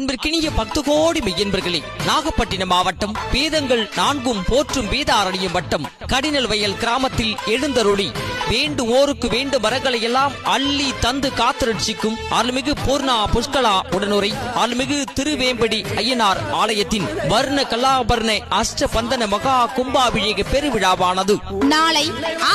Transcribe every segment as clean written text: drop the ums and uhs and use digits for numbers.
அன்பிற்கினிய 10 கோடி மெய்யன்பர்களே, நாகப்பட்டினம் மாவட்டம் வேதங்கள் 4 போற்றும் வேதாரண்யம் வட்டம் கடினல் வயல் கிராமத்தில் எழுந்தருளி வேண்டுவோருக்கு வேண்டு மரங்களை எல்லாம் அள்ளி தந்து காத்திரட்சிக்கும் அருள்மிகு பூர்ணா புஷ்கலா உடனுரை அருள்மிகு திருவேம்படி ஐயனார் ஆலயத்தின் வர்ண கலாபரண அஷ்டபந்தன மகா கும்பாபிஷேக பெருவிழாவானது நாளை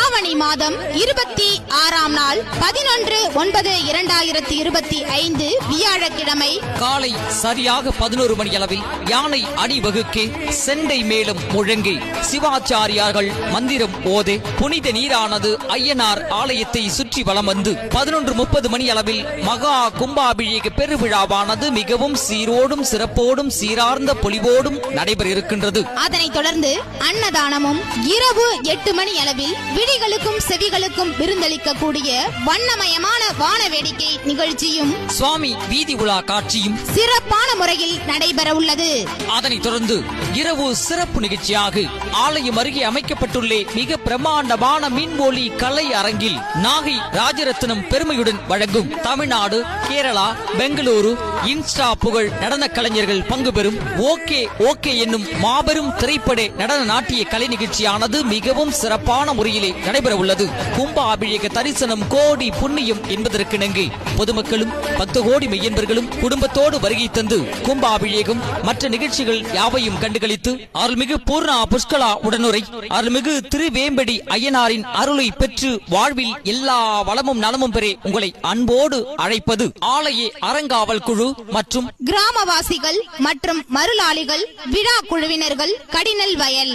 ஆவணி மாதம் 26ஆம் நாள் 11/9/2025 வியாழக்கிழமை காலை சரியாக 11 மணி அளவில் யானை அணிவகுக்கே செண்டை மேலும் முழங்கி சிவாச்சாரியார்கள் மந்திரம் ஓதே புனித நீரானது ஐயனார் ஆலயத்தை சுற்றி வலம் வந்து 11:30 மணி அளவில் மகா கும்பாபிஷேக பெருவிழாவானது மிகவும் சீரோடும் சிறப்போடும் சீரார்ந்த பொலிவோடும் நடைபெற இருக்கின்றது. அதனைத் தொடர்ந்து அன்னதானமும் இரவு 8 மணி அளவில் விழிகளுக்கும் செவிகளுக்கும் விருந்தளிக்கக்கூடிய வண்ணமயமான வான வேடிக்கை நிகழ்ச்சியும் சுவாமி வீதி உலா காட்சியும் சிறப்பான முறையில் நடைபெற உள்ளது. அதனைத் தொடர்ந்து இரவு சிறப்பு நிகழ்ச்சியாக ஆலயம் அருகே அமைக்கப்பட்டுள்ள மிக பிரமாண்டமான மின்ஒலி கலை அரங்கில் நாகை ராஜரத்னம் பெருமையுடன் வழங்கும் தமிழ்நாடு, கேரளா, பெங்களூரு இன்ஸ்டா புகழ் நடன கலைஞர்கள் பங்கு பெறும் ஓகே ஓகே என்னும் மாபெரும் திரைப்பட நடன நாட்டிய கலை நிகழ்ச்சியானது மிகவும் சிறப்பான முறையிலே நடைபெற உள்ளது. கும்பாபிஷேக தரிசனம் கோடி புண்ணியம் என்பதற்கிணங்கு பொதுமக்களும் 10 கோடி மெய்யன்பர்களும் குடும்பத்தோடு வருகை தந்து கும்பாபிஷேகம் மற்ற நிகழ்ச்சிகள் யாவையும் கண்டுகளித்து அருள்மிகு பூர்ணா புஷ்கலா உடனுரை அருள்மிகு திருவேம்படி ஐயனாரின் அருளை பெற்று வாழ்வில் எல்லா வளமும் நலமும் பெற உங்களை அன்போடு அழைப்பது ஆலய அறங்காவல் குழு மற்றும் கிராமவாசிகள் மற்றும் மருளாளிகள் விழா குழுவினர்கள் கடினல் வயல்.